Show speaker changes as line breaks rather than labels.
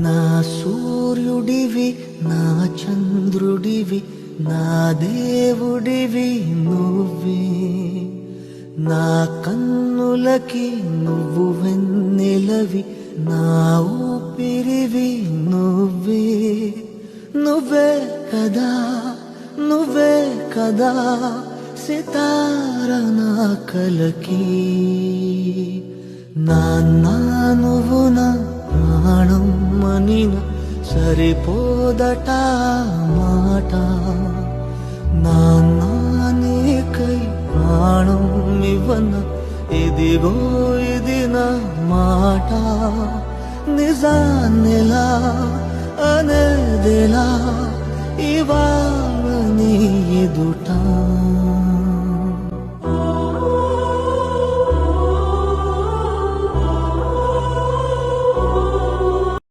నా సూర్యుడివి నా చంద్రుడివి నా దేవుడివి నువ్వే నా కన్నులకి నువ్వు వెన్నెలవి నా ఊపిరివి నువ్వే నువ్వే కదా నువ్వే కదా సితార నా కలకి నాన్నా నువ్వు నా ప్రాణం మనిన సరిపోదట మాట నాన్నా నీకై ప్రాణం ఇవ్వన ఇదిగో ఇది నా మాట నిజాన్నెలా అనేదిలా ఇవాళ నీ ఎదుట